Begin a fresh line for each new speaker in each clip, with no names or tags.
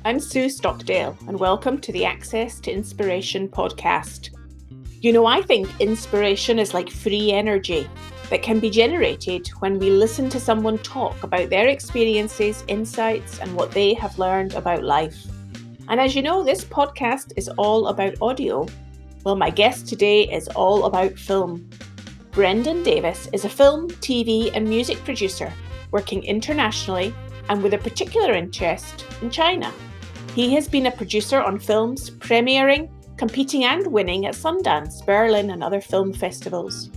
I'm Sue Stockdale, and welcome to the Access to Inspiration podcast. You know, I think inspiration is like free energy that can be generated when we listen to someone talk about their experiences, insights, and what they have learned about life. And as you know, this podcast is all about audio. Well, my guest today is all about film. Brendan Davis is a film, TV, and music producer working internationally and with a particular interest in China. He has been a producer on films premiering, competing and winning at Sundance, Berlin, and other film festivals.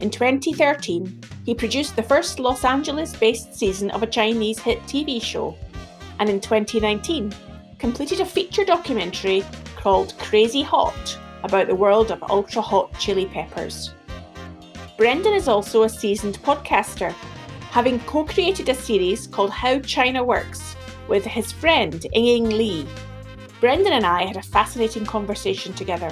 In 2013, he produced the first Los Angeles-based season of a Chinese hit TV show, and in 2019, completed a feature documentary called CRAZYHOT about the world of ultra-hot chili peppers. Brendan is also a seasoned podcaster, having co-created a series called How China Works with his friend Ying Li. Brendan and I had a fascinating conversation together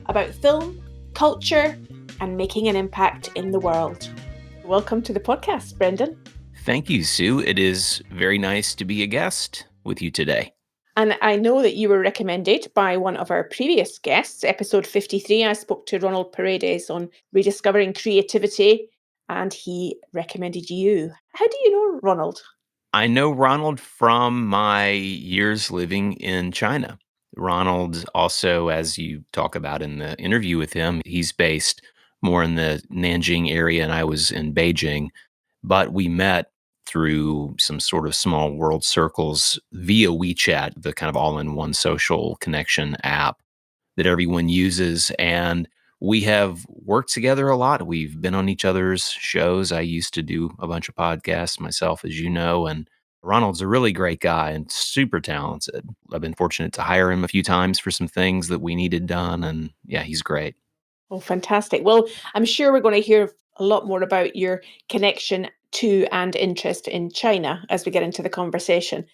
about film, culture, and making an impact in the world. Welcome to the podcast, Brendan.
Thank you, Sue. It is very nice to be a guest with you today.
And I know that you were recommended by one of our previous guests, episode 53. I spoke to Ronald Paredes on rediscovering creativity, and he recommended you. How do you know Ronald?
I know Ronald from my years living in China. Ronald also, as you talk about in the interview with him, he's based more in the Nanjing area, and I was in Beijing. But we met through some sort of small world circles via WeChat, the kind of all-in-one social connection app that everyone uses. And we have worked together a lot. We've been on each other's shows. I used to do a bunch of podcasts myself, as you know, and Ronald's a really great guy and super talented. I've been fortunate to hire him a few times for some things that we needed done. And yeah, he's great.
Oh, fantastic. Well, I'm sure we're going to hear a lot more about your connection to and interest in China as we get into the conversation.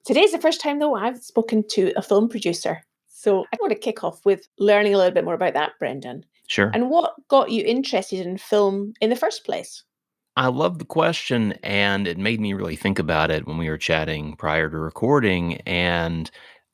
Today's the first time, though, I've spoken to a film producer. So I want to kick off with learning a little bit more about that, Brendan.
Sure.
And what got you interested in film in the first place?
I love the question, and it made me really think about it when we were chatting prior to recording. And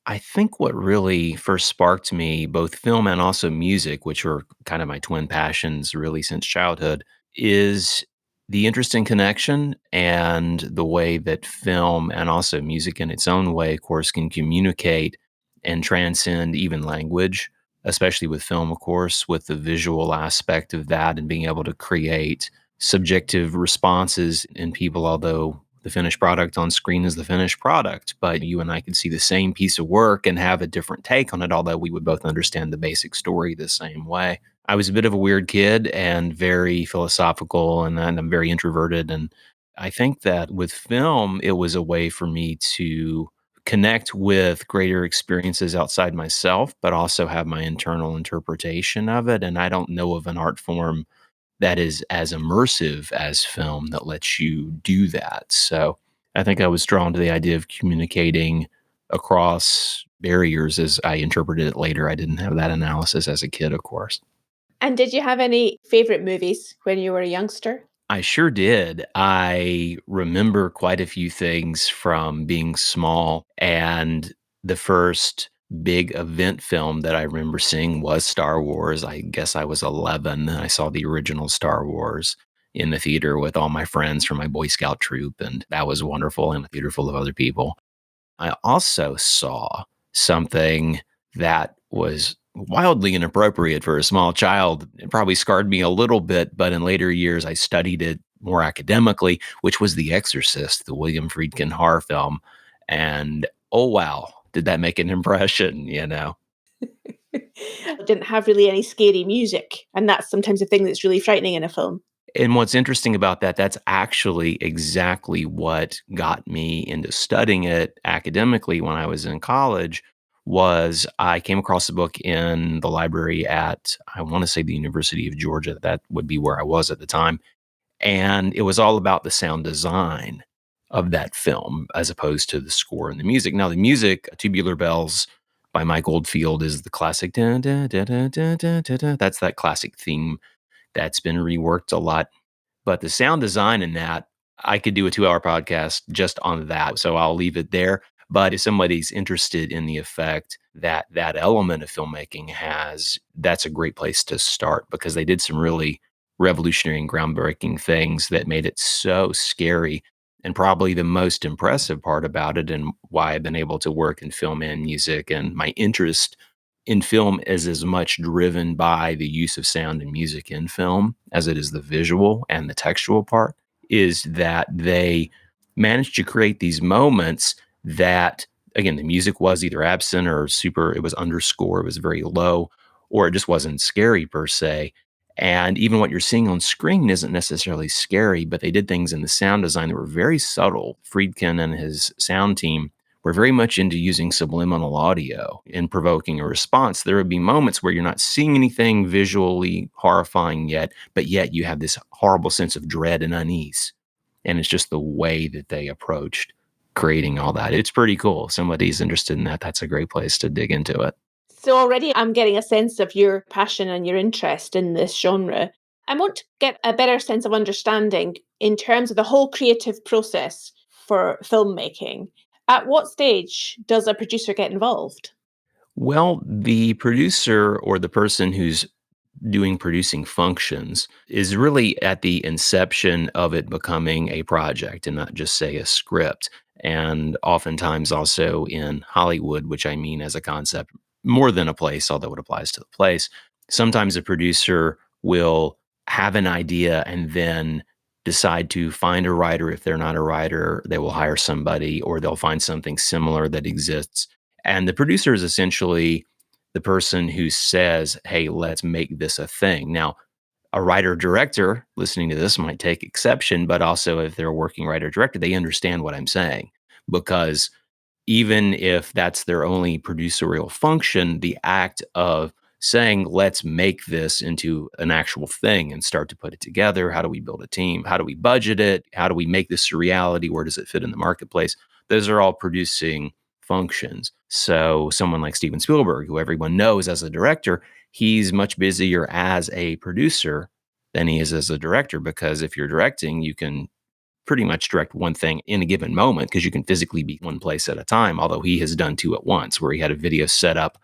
I think what really first sparked me, both film and also music, which were kind of my twin passions really since childhood, is the interesting connection and the way that film and also music in its own way, of course, can communicate and transcend even language, especially with film, of course, with the visual aspect of that and being able to create subjective responses in people, although the finished product on screen is the finished product. But you and I could see the same piece of work and have a different take on it, although we would both understand the basic story the same way. I was a bit of a weird kid and very philosophical, and I'm very introverted. And I think that with film, it was a way for me to connect with greater experiences outside myself, but also have my internal interpretation of it. And I don't know of an art form that is as immersive as film that lets you do that. So I think I was drawn to the idea of communicating across barriers as I interpreted it later. I didn't have that analysis as a kid, of course.
And did you have any favorite movies when you were a youngster?
I sure did. I remember quite a few things from being small. And the first big event film that I remember seeing was Star Wars. I guess I was 11. I saw the original Star Wars in the theater with all my friends from my Boy Scout troop. And that was wonderful in a theater full of other people. I also saw something that was wildly inappropriate for a small child. It probably scarred me a little bit, but in later years, I studied it more academically, which was The Exorcist, the William Friedkin horror film. And oh, wow, did that make an impression, you know?
It didn't have really any scary music, and that's sometimes a thing that's really frightening in a film.
And what's interesting about that, that's actually exactly what got me into studying it academically when I was in college, was I came across a book in the library at, I want to say, the University of Georgia. That would be where I was at the time. And it was all about the sound design of that film as opposed to the score and the music. Now, the music, Tubular Bells by Mike Oldfield, is the classic. Da, da, da, da, da, da, da, da. That's that classic theme that's been reworked a lot. But the sound design in that, I could do a 2-hour podcast just on that. So I'll leave it there. But if somebody's interested in the effect that that element of filmmaking has, that's a great place to start because they did some really revolutionary and groundbreaking things that made it so scary. And probably the most impressive part about it, and why I've been able to work in film and music, and my interest in film is as much driven by the use of sound and music in film as it is the visual and the textual part, is that they managed to create these moments that, again, the music was either absent or super, it was underscore, it was very low, or it just wasn't scary per se. And even what you're seeing on screen isn't necessarily scary, but they did things in the sound design that were very subtle. Friedkin and his sound team were very much into using subliminal audio in provoking a response. There would be moments where you're not seeing anything visually horrifying yet, but yet you have this horrible sense of dread and unease. And it's just the way that they approached creating all that. It's pretty cool. If somebody's interested in that, that's a great place to dig into it.
So already I'm getting a sense of your passion and your interest in this genre. I want to get a better sense of understanding in terms of the whole creative process for filmmaking. At what stage does a producer get involved?
Well, the producer or the person who's doing producing functions is really at the inception of it becoming a project and not just say a script. And oftentimes also in Hollywood, which I mean as a concept more than a place, although it applies to the place, sometimes a producer will have an idea and then decide to find a writer. If they're not a writer, they will hire somebody or they'll find something similar that exists. And the producer is essentially the person who says, hey, let's make this a thing. Now, a writer director listening to this might take exception, but also if they're a working writer director, they understand what I'm saying because even if that's their only producerial function, the act of saying, let's make this into an actual thing and start to put it together. How do we build a team? How do we budget it? How do we make this a reality? Where does it fit in the marketplace? Those are all producing functions. So, someone like Steven Spielberg, who everyone knows as a director, he's much busier as a producer than he is as a director because if you're directing, you can pretty much direct one thing in a given moment because you can physically be one place at a time. Although he has done two at once, where he had a video set up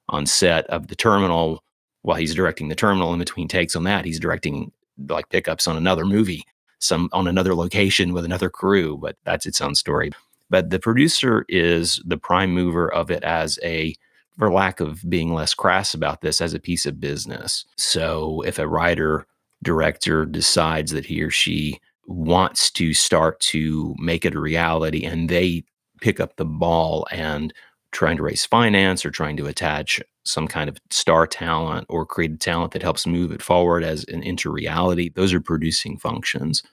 on set of the terminal while he's directing the terminal. In between takes on that, he's directing like pickups on another movie, some on another location with another crew. But that's its own story. But the producer is the prime mover of it as a, for lack of being less crass about this, as a piece of business. So if a writer director decides that he or she wants to start to make it a reality and they pick up the ball and trying to raise finance or trying to attach some kind of star talent or creative talent that helps move it forward as an into reality, those are producing functions.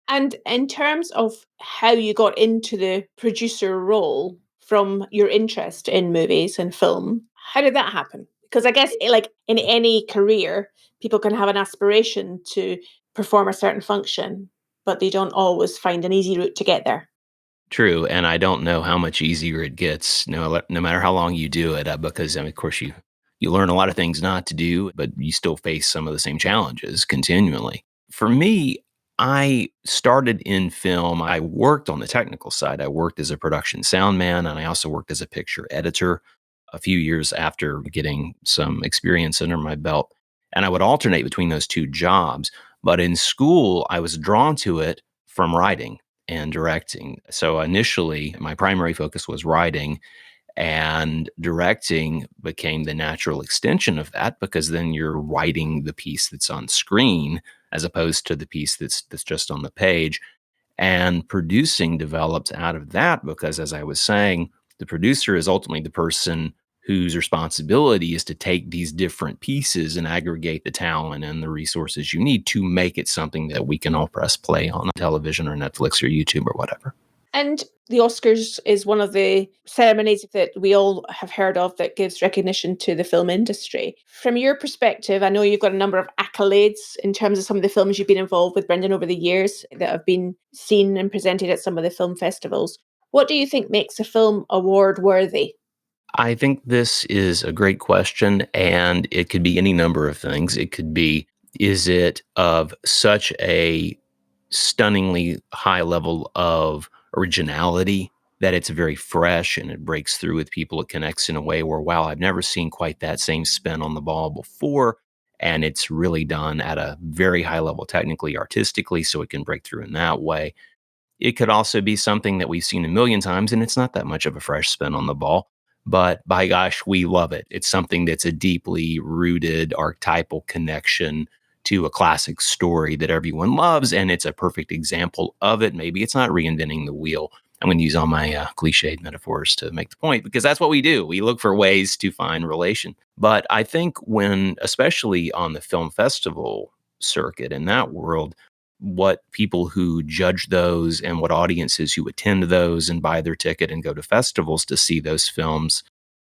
And in terms of how you got into the producer role from your interest in movies and film, how did that happen? Because I guess, like in any career, people can have an aspiration to perform a certain function, but they don't always find an easy route to get there.
True, and I don't know how much easier it gets, no matter how long you do it, because I mean, of course, you learn a lot of things not to do, but you still face some of the same challenges continually. For me, I started in film. I worked on the technical side. I worked as a production sound man, and I also worked as a picture editor a few years after getting some experience under my belt. And I would alternate between those two jobs. But in school, I was drawn to it from writing and directing. So initially, my primary focus was writing, and directing became the natural extension of that because then you're writing the piece that's on screen as opposed to the piece that's just on the page. And producing developed out of that because, as I was saying, the producer is ultimately the person whose responsibility is to take these different pieces and aggregate the talent and the resources you need to make it something that we can all press play on television or Netflix or YouTube or whatever.
And the Oscars is one of the ceremonies that we all have heard of that gives recognition to the film industry. From your perspective, I know you've got a number of accolades in terms of some of the films you've been involved with, Brendan, over the years that have been seen and presented at some of the film festivals. What do you think makes a film award worthy?
I think this is a great question, and it could be any number of things. It could be, is it of such a stunningly high level of originality that it's very fresh and it breaks through with people. It connects in a way where, wow, I've never seen quite that same spin on the ball before. And it's really done at a very high level, technically, artistically, so it can break through in that way. It could also be something that we've seen a million times, and it's not that much of a fresh spin on the ball, but by gosh, we love it. It's something that's a deeply rooted archetypal connection to a classic story that everyone loves, and it's a perfect example of it. Maybe it's not reinventing the wheel. I'm going to use all my cliched metaphors to make the point because that's what we do. We look for ways to find relation. But I think when, especially on the film festival circuit in that world, what people who judge those and what audiences who attend those and buy their ticket and go to festivals to see those films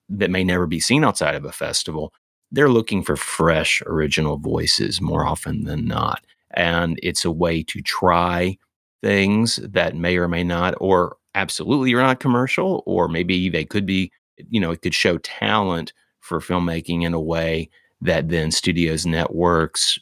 that may never be seen outside of a festival, they're looking for fresh, original voices more often than not. And it's a way to try things that may or may not, or absolutely are not commercial, or maybe they could be, it could show talent for filmmaking in a way that then studios, networks,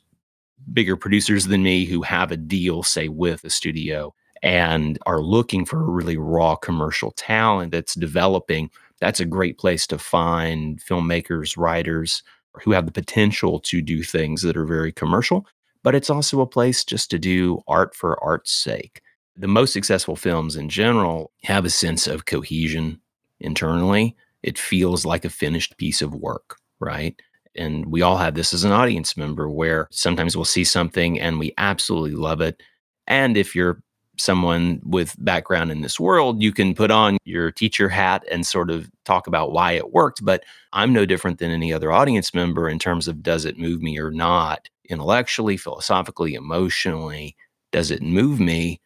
bigger producers than me who have a deal, say, with a studio and are looking for a really raw commercial talent that's developing, that's a great place to find filmmakers, writers who have the potential to do things that are very commercial. But it's also a place just to do art for art's sake. The most successful films in general have a sense of cohesion internally. It feels like a finished piece of work, right? And we all have this as an audience member where sometimes we'll see something and we absolutely love it. And if you're someone with background in this world, you can put on your teacher hat and sort of talk about why it worked. But I'm no different than any other audience member in terms of does it move me or not? Intellectually, philosophically, emotionally, does it move me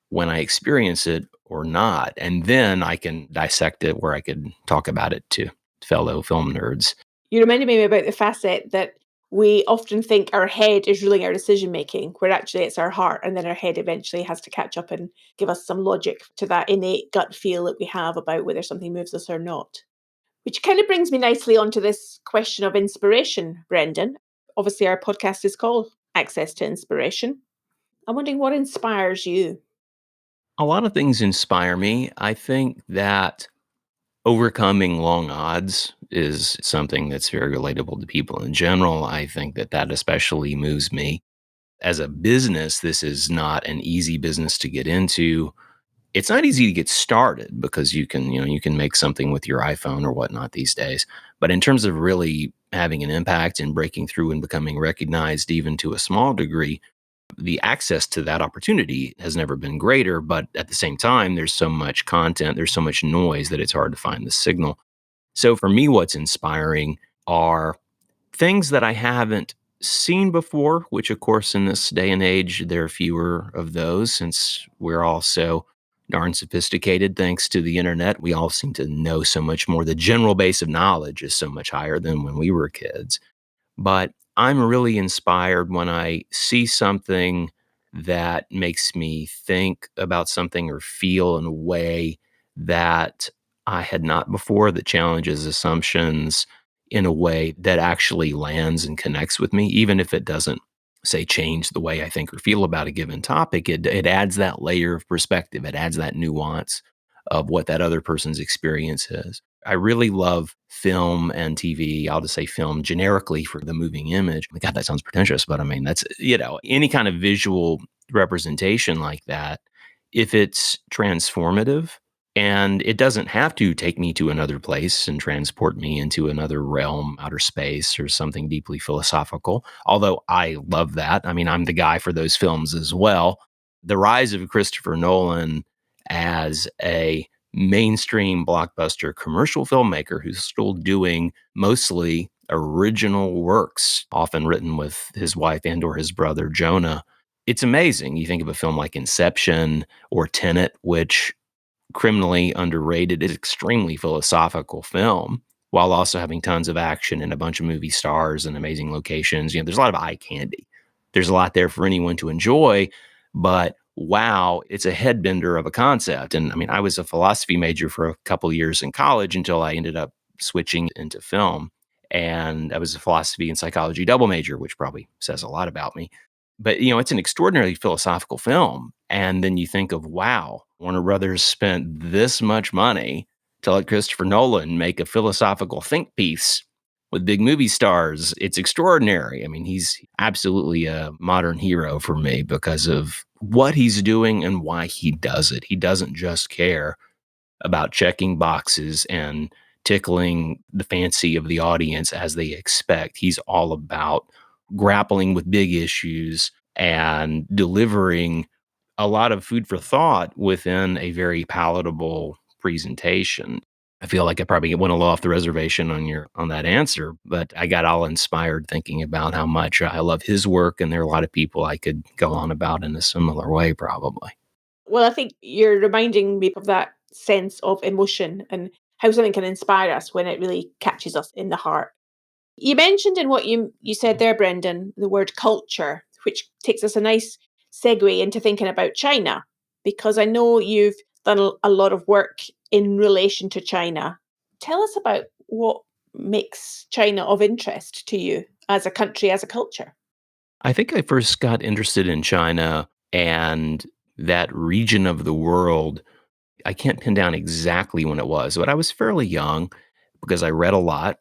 when I experience it or not? And then I can dissect it where I could talk about it to fellow film nerds.
You reminded me about the facet that we often think our head is ruling our decision making, where actually it's our heart, and then our head eventually has to catch up and give us some logic to that innate gut feel that we have about whether something moves us or not. Which kind of brings me nicely onto this question of inspiration, Brendan. Obviously, our podcast is called Access to Inspiration. I'm wondering what inspires you.
A lot of things inspire me. I think that overcoming long odds is something that's very relatable to people in general. I think that that especially moves me. As a business, this is not an easy business to get into. It's not easy to get started because you can make something with your iPhone or whatnot these days. But in terms of really having an impact and breaking through and becoming recognized, even to a small degree, the access to that opportunity has never been greater. But at the same time, there's so much content, there's so much noise that it's hard to find the signal. So for me, what's inspiring are things that I haven't seen before, which, of course, in this day and age, there are fewer of those since we're all so darn sophisticated thanks to the internet. We all seem to know so much more. The general base of knowledge is so much higher than when we were kids. But I'm really inspired when I see something that makes me think about something or feel in a way that I had not before, that challenges assumptions in a way that actually lands and connects with me, even if it doesn't, say, change the way I think or feel about a given topic. It adds that layer of perspective, it adds that nuance of what that other person's experience is. I really love film and TV. I'll just say film generically for the moving image. God, that sounds pretentious, but I mean, that's, any kind of visual representation like that, if it's transformative, and it doesn't have to take me to another place and transport me into another realm, outer space, or something deeply philosophical. Although I love that. I mean, I'm the guy for those films as well. The rise of Christopher Nolan as a mainstream blockbuster commercial filmmaker who's still doing mostly original works, often written with his wife and or his brother Jonah. It's amazing. You think of a film like Inception or Tenet, which criminally underrated. It's extremely philosophical film while also having tons of action and a bunch of movie stars and amazing locations. There's a lot of eye candy. There's a lot there for anyone to enjoy, but wow, it's a headbender of a concept. And I mean, I was a philosophy major for a couple of years in college until I ended up switching into film. And I was a philosophy and psychology double major, which probably says a lot about me. But it's an extraordinarily philosophical film. And then you think of, wow, Warner Brothers spent this much money to let Christopher Nolan make a philosophical think piece with big movie stars. It's extraordinary. I mean, he's absolutely a modern hero for me because of what he's doing and why he does it. He doesn't just care about checking boxes and tickling the fancy of the audience as they expect. He's all about grappling with big issues and delivering a lot of food for thought within a very palatable presentation. I feel like I probably went a little off the reservation on that answer, but I got all inspired thinking about how much I love his work, and there are a lot of people I could go on about in a similar way, probably.
Well, I think you're reminding me of that sense of emotion and how something can inspire us when it really catches us in the heart. You mentioned in what you said there, Brendan, the word culture, which takes us a nice segue into thinking about China, because I know you've done a lot of work in relation to China. Tell us about what makes China of interest to you as a country, as a culture.
I think I first got interested in China and that region of the world. I can't pin down exactly when it was, but I was fairly young because I read a lot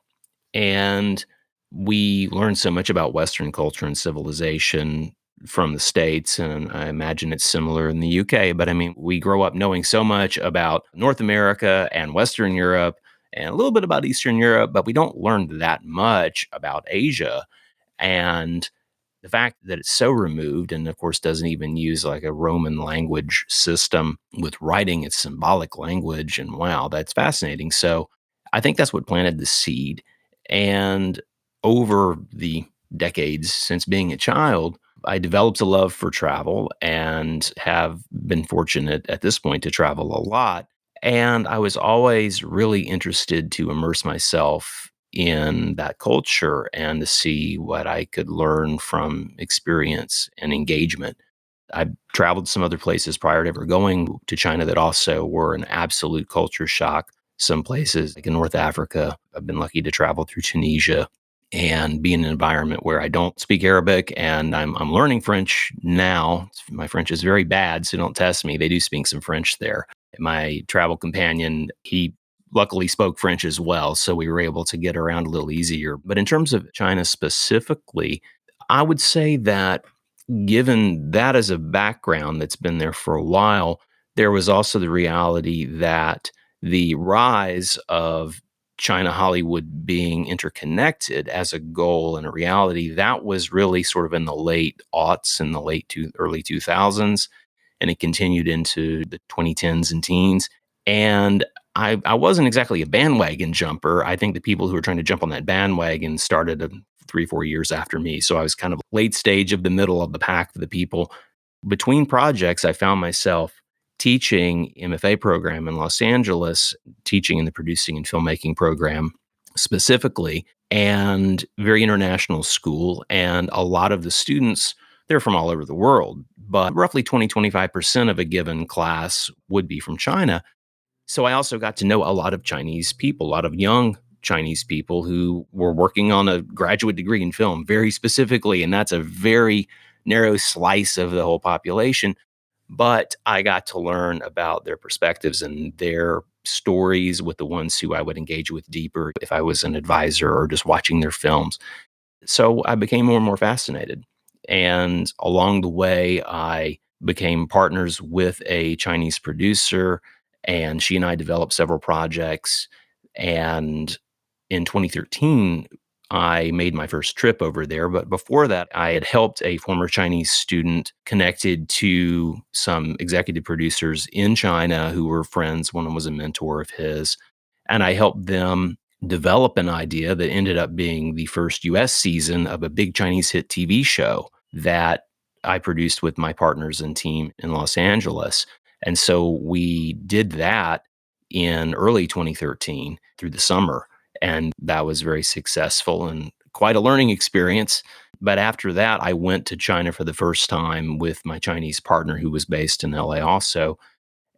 and we learned so much about Western culture and civilization from the States. And I imagine it's similar in the UK. But I mean, we grow up knowing so much about North America and Western Europe and a little bit about Eastern Europe, but we don't learn that much about Asia. And the fact that it's so removed and of course doesn't even use like a Roman language system with writing, it's symbolic language, and wow, that's fascinating. So I think that's what planted the seed. And over the decades since being a child, I developed a love for travel and have been fortunate at this point to travel a lot. And I was always really interested to immerse myself in that culture and to see what I could learn from experience and engagement. I traveled some other places prior to ever going to China that also were an absolute culture shock. Some places like in North Africa, I've been lucky to travel through Tunisia and be in an environment where I don't speak Arabic and I'm learning French now. My French is very bad, so don't test me. They do speak some French there. My travel companion, he luckily spoke French as well, so we were able to get around a little easier. But in terms of China specifically, I would say that given that as a background that's been there for a while, there was also the reality that the rise of China Hollywood being interconnected as a goal and a reality that was really sort of in the late aughts and the early 2000s, and it continued into the 2010s and teens. And I wasn't exactly a bandwagon jumper. I think the people who were trying to jump on that bandwagon started 3, 4 years after me. So I was kind of late stage of the middle of the pack for the people. Between projects, I found myself teaching MFA program in Los Angeles, teaching in the producing and filmmaking program specifically, and very international school. And a lot of the students, they're from all over the world, but roughly 20, 25% of a given class would be from China. So I also got to know a lot of Chinese people, a lot of young Chinese people who were working on a graduate degree in film very specifically. And that's a very narrow slice of the whole population. But I got to learn about their perspectives and their stories with the ones who I would engage with deeper if I was an advisor or just watching their films. So I became more and more fascinated. And along the way, I became partners with a Chinese producer, and she and I developed several projects. And in 2013, I made my first trip over there. But before that, I had helped a former Chinese student connected to some executive producers in China who were friends. One of them was a mentor of his. And I helped them develop an idea that ended up being the first US season of a big Chinese hit TV show that I produced with my partners and team in Los Angeles. And so we did that in early 2013 through the summer. And that was very successful and quite a learning experience. But after that, I went to China for the first time with my Chinese partner who was based in LA also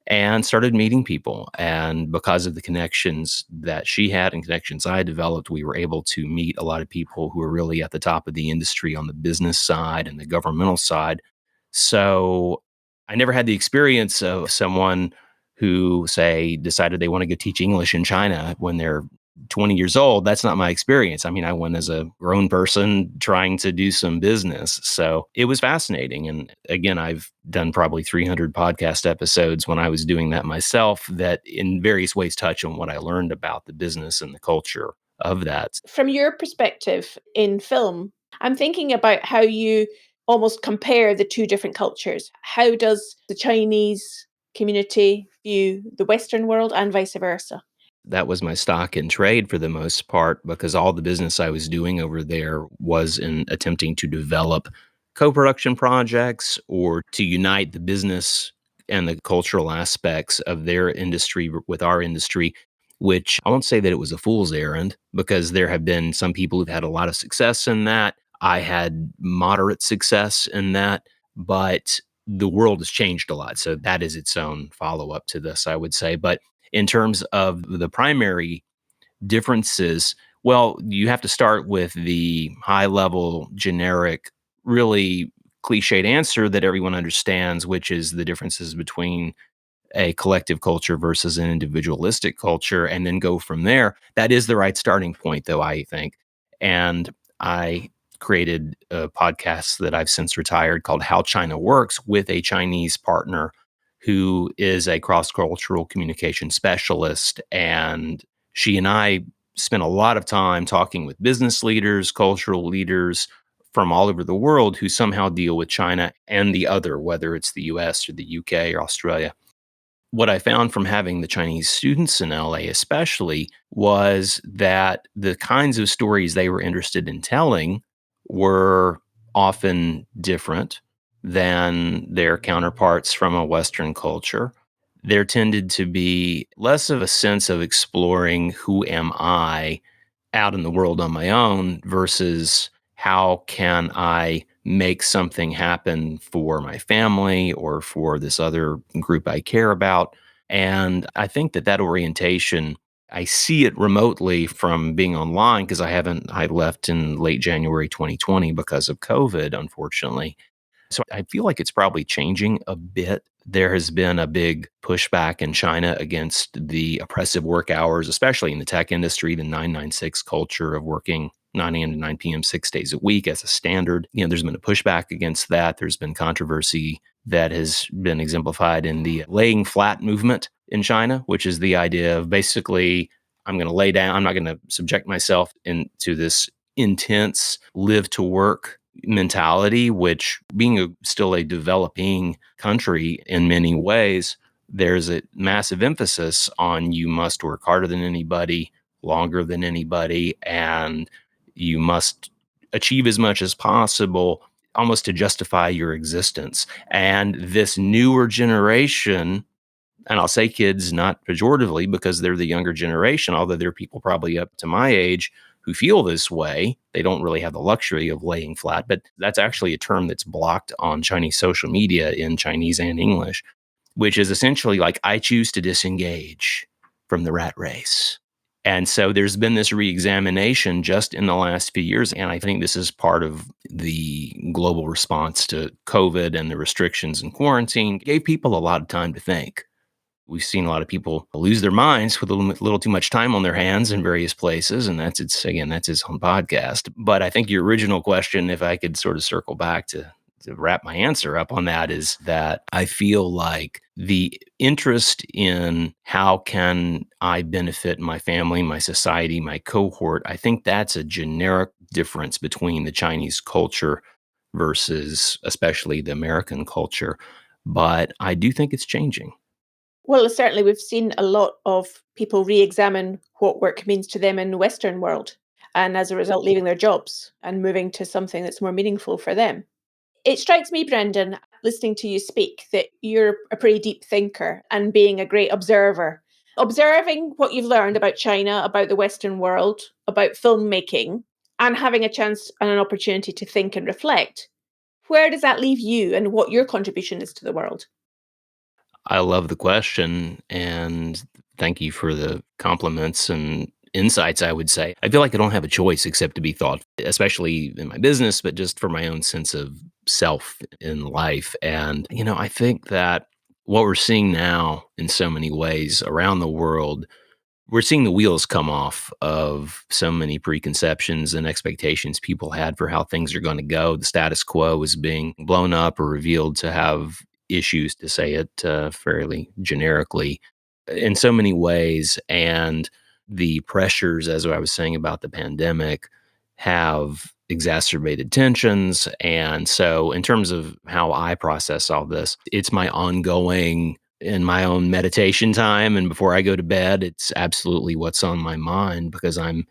and started meeting people. And because of the connections that she had and connections I developed, we were able to meet a lot of people who are really at the top of the industry on the business side and the governmental side. So I never had the experience of someone who, say, decided they want to go teach English in China when they're 20 years old. That's not my experience. I mean, I went as a grown person trying to do some business. So it was fascinating. And again, I've done probably 300 podcast episodes when I was doing that myself that in various ways touch on what I learned about the business and the culture of that.
From your perspective in film, I'm thinking about how you almost compare the two different cultures. How does the Chinese community view the Western world and vice versa?
That was my stock in trade for the most part because all the business I was doing over there was in attempting to develop co-production projects or to unite the business and the cultural aspects of their industry with our industry, which I won't say that it was a fool's errand because there have been some people who've had a lot of success in that. I had moderate success in that, but the world has changed a lot. So that is its own follow-up to this, I would say. But in terms of the primary differences, well, you have to start with the high level, generic, really cliched answer that everyone understands, which is the differences between a collective culture versus an individualistic culture, and then go from there. That is the right starting point, though, I think. And I created a podcast that I've since retired called How China Works with a Chinese partner who is a cross cultural communication specialist. And she and I spent a lot of time talking with business leaders, cultural leaders from all over the world who somehow deal with China and the other, whether it's the US or the UK or Australia. What I found from having the Chinese students in LA, especially, was that the kinds of stories they were interested in telling were often different than their counterparts from a Western culture. There tended to be less of a sense of exploring who am I out in the world on my own versus how can I make something happen for my family or for this other group I care about. And I think that that orientation, I see it remotely from being online because I left in late January 2020 because of COVID, unfortunately. So I feel like it's probably changing a bit. There has been a big pushback in China against the oppressive work hours, especially in the tech industry, the 996 culture of working 9 a.m. to 9 p.m. 6 days a week as a standard. There's been a pushback against that. There's been controversy that has been exemplified in the laying flat movement in China, which is the idea of basically, I'm going to lay down, I'm not going to subject myself into this intense live to work mentality, which being still a developing country in many ways, there's a massive emphasis on you must work harder than anybody, longer than anybody, and you must achieve as much as possible almost to justify your existence. And this newer generation, and I'll say kids not pejoratively because they're the younger generation, although there are people probably up to my age who feel this way. They don't really have the luxury of laying flat, but that's actually a term that's blocked on Chinese social media in Chinese and English, which is essentially like, I choose to disengage from the rat race. And so there's been this reexamination just in the last few years. And I think this is part of the global response to COVID and the restrictions and quarantine. It gave people a lot of time to think. We've seen a lot of people lose their minds with a little too much time on their hands in various places. And that's his own podcast. But I think your original question, if I could sort of circle back to wrap my answer up on that, is that I feel like the interest in how can I benefit my family, my society, my cohort, I think that's a generic difference between the Chinese culture versus especially the American culture. But I do think it's changing.
Well, certainly we've seen a lot of people re-examine what work means to them in the Western world, and as a result, leaving their jobs and moving to something that's more meaningful for them. It strikes me, Brendan, listening to you speak, that you're a pretty deep thinker and being a great observer. Observing what you've learned about China, about the Western world, about filmmaking, and having a chance and an opportunity to think and reflect. Where does that leave you and what your contribution is to the world?
I love the question and thank you for the compliments. And insights, I would say. I feel like I don't have a choice except to be thoughtful, especially in my business, but just for my own sense of self in life. And, I think that what we're seeing now in so many ways around the world, we're seeing the wheels come off of so many preconceptions and expectations people had for how things are going to go. The status quo is being blown up or revealed to have issues, to say it fairly generically, in so many ways. And the pressures, as I was saying about the pandemic, have exacerbated tensions. And so, in terms of how I process all this, it's my ongoing in my own meditation time. And before I go to bed, it's absolutely what's on my mind because I'm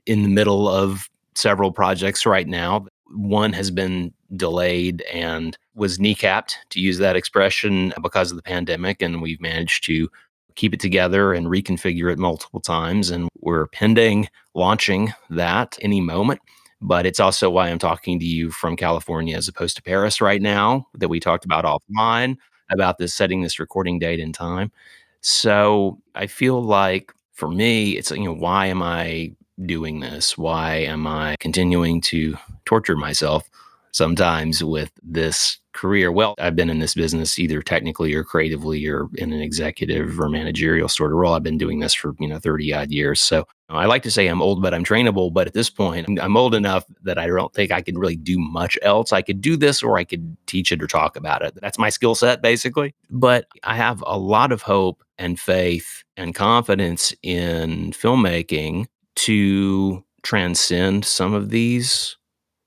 in the middle of several projects right now. One has been delayed and was kneecapped, to use that expression, because of the pandemic. And we've managed to keep it together and reconfigure it multiple times. And we're pending launching that any moment. But it's also why I'm talking to you from California as opposed to Paris right now, that we talked about offline about this setting this recording date and time. So I feel like for me, it's, why am I doing this? Why am I continuing to torture myself sometimes with this career? Well, I've been in this business either technically or creatively or in an executive or managerial sort of role. I've been doing this for, 30 odd years. So I like to say I'm old, but I'm trainable. But at this point, I'm old enough that I don't think I can really do much else. I could do this or I could teach it or talk about it. That's my skill set, basically. But I have a lot of hope and faith and confidence in filmmaking to transcend some of these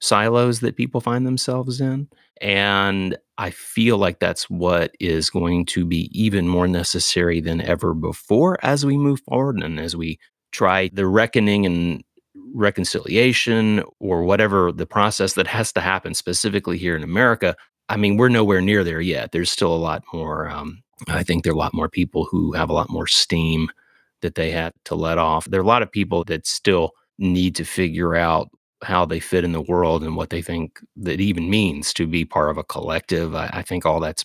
silos that people find themselves in. And I feel like that's what is going to be even more necessary than ever before as we move forward and as we try the reckoning and reconciliation or whatever the process that has to happen specifically here in America. I mean, we're nowhere near there yet. There's still a lot more. I think there are a lot more people who have a lot more steam that they had to let off. There are a lot of people that still need to figure out how they fit in the world and what they think that even means to be part of a collective. I think all that's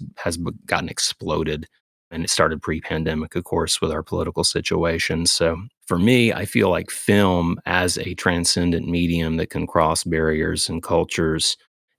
gotten exploded, and it started pre-pandemic, of course, with our political situation. So for me, I feel like film as a transcendent medium that can cross barriers and cultures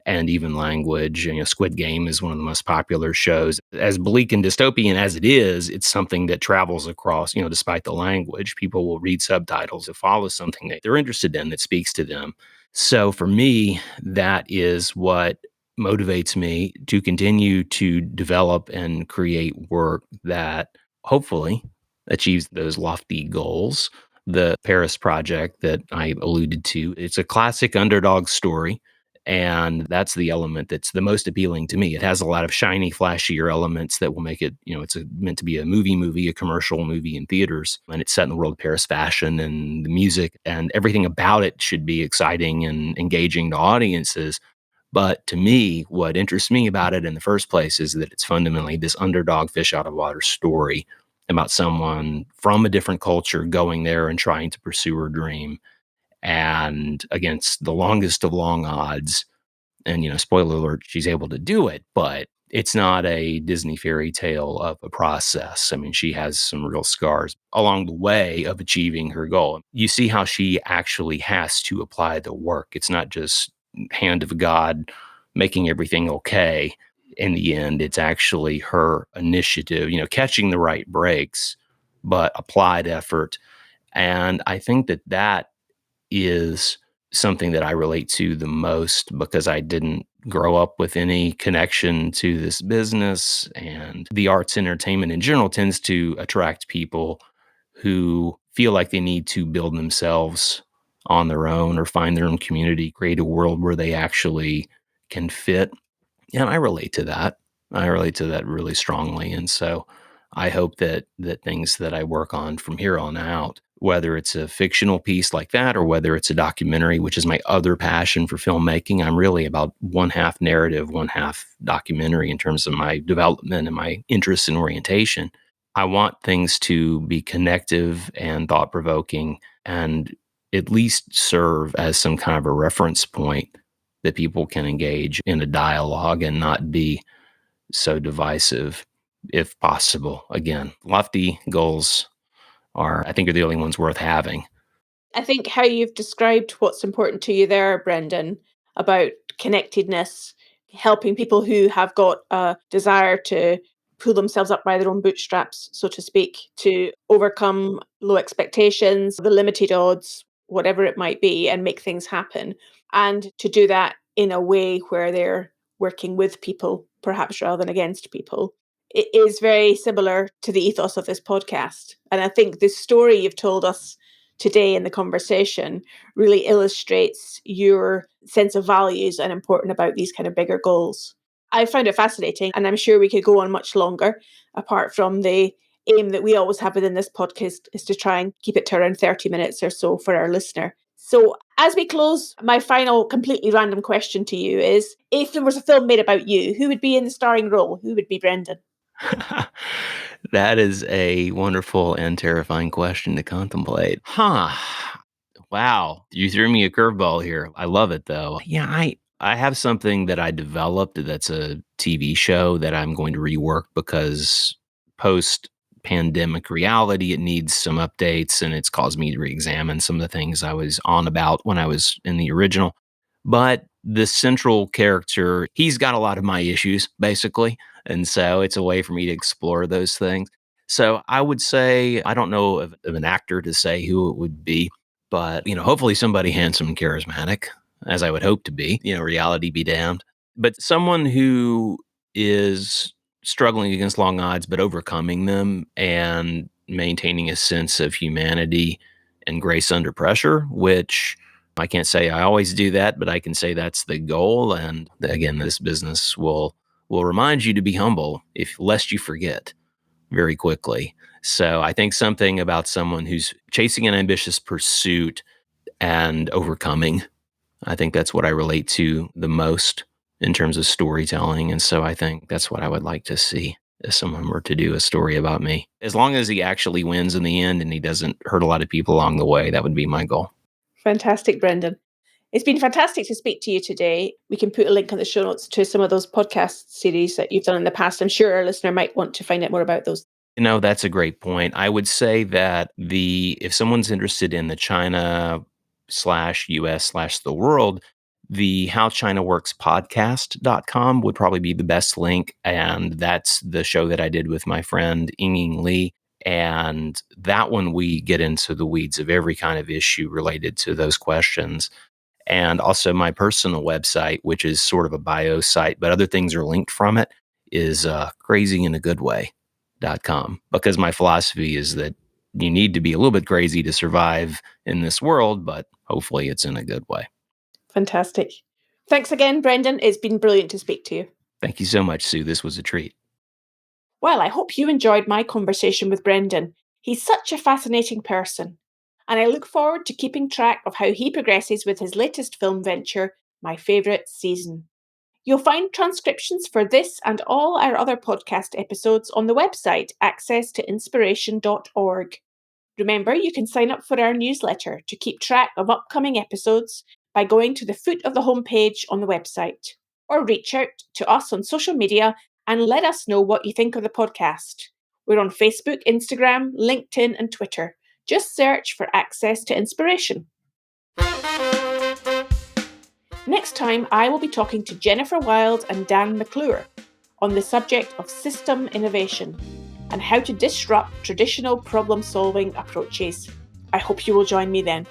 and even language. Squid Game is one of the most popular shows. As bleak and dystopian as it is, it's something that travels across, despite the language. People will read subtitles to follow something that they're interested in that speaks to them. So for me, that is what motivates me to continue to develop and create work that hopefully achieves those lofty goals. The Paris project that I alluded to, it's a classic underdog story. And that's the element that's the most appealing to me. It has a lot of shiny, flashier elements that will make it, it's meant to be a movie, a commercial movie in theaters. And it's set in the world of Paris fashion, and the music and everything about it should be exciting and engaging to audiences. But to me, what interests me about it in the first place is that it's fundamentally this underdog fish out of water story about someone from a different culture going there and trying to pursue her dream, and against the longest of long odds. And, spoiler alert, she's able to do it, but it's not a Disney fairy tale of a process. I mean, she has some real scars along the way of achieving her goal. You see how she actually has to apply the work. It's not just hand of God making everything okay. In the end, it's actually her initiative, catching the right breaks, but applied effort. And I think that is something that I relate to the most because I didn't grow up with any connection to this business. And the arts entertainment in general tends to attract people who feel like they need to build themselves on their own or find their own community, create a world where they actually can fit. And I relate to that. I relate to that really strongly. And so I hope that things that I work on from here on out, whether it's a fictional piece like that or whether it's a documentary, which is my other passion for filmmaking, I'm really about one half narrative, one half documentary in terms of my development and my interest and orientation. I want things to be connective and thought provoking and at least serve as some kind of a reference point that people can engage in a dialogue and not be so divisive if possible. Again, lofty goals I think are the only ones worth having.
I think how you've described what's important to you there, Brendan, about connectedness, helping people who have got a desire to pull themselves up by their own bootstraps, so to speak, to overcome low expectations, the limited odds, whatever it might be, and make things happen. And to do that in a way where they're working with people, perhaps rather than against people. It is very similar to the ethos of this podcast. And I think the story you've told us today in the conversation really illustrates your sense of values and important about these kind of bigger goals. I found it fascinating, and I'm sure we could go on much longer, apart from the aim that we always have within this podcast is to try and keep it to around 30 minutes or so for our listener. So, as we close, my final completely random question to you is, if there was a film made about you, who would be in the starring role? Who would be Brendan?
That is a wonderful and terrifying question to contemplate. Huh. Wow. You threw me a curveball here. I love it though. Yeah, I have something that I developed that's a TV show that I'm going to rework because post pandemic reality, it needs some updates and it's caused me to re-examine some of the things I was on about when I was in the original. But the central character, he's got a lot of my issues, basically. And so it's a way for me to explore those things. So I would say, I don't know of an actor to say who it would be, but, hopefully somebody handsome and charismatic, as I would hope to be, reality be damned. But someone who is struggling against long odds, but overcoming them and maintaining a sense of humanity and grace under pressure, which I can't say I always do that, but I can say that's the goal. And again, this business will remind you to be humble if lest you forget very quickly. So I think something about someone who's chasing an ambitious pursuit and overcoming, I think that's what I relate to the most in terms of storytelling. And so I think that's what I would like to see if someone were to do a story about me. As long as he actually wins in the end and he doesn't hurt a lot of people along the way, that would be my goal.
Fantastic, Brendan. It's been fantastic to speak to you today. We can put a link on the show notes to some of those podcast series that you've done in the past. I'm sure our listener might want to find out more about those.
That's a great point. I would say that if someone's interested in the China/US/the world, the How China Works podcast.com would probably be the best link. And that's the show that I did with my friend Ying Li. And that one, we get into the weeds of every kind of issue related to those questions. And also my personal website, which is sort of a bio site, but other things are linked from it, is crazyinagoodway.com. Because my philosophy is that you need to be a little bit crazy to survive in this world, but hopefully it's in a good way.
Fantastic. Thanks again, Brendan. It's been brilliant to speak to you.
Thank you so much, Sue. This was a treat.
Well, I hope you enjoyed my conversation with Brendan. He's such a fascinating person, and I look forward to keeping track of how he progresses with his latest film venture, My Favourite Season. You'll find transcriptions for this and all our other podcast episodes on the website accesstoinspiration.org. Remember, you can sign up for our newsletter to keep track of upcoming episodes by going to the foot of the homepage on the website, or reach out to us on social media and let us know what you think of the podcast. We're on Facebook, Instagram, LinkedIn, and Twitter. Just search for Access to Inspiration. Next time, I will be talking to Jennifer Wild and Dan McClure on the subject of system innovation and how to disrupt traditional problem-solving approaches. I hope you will join me then.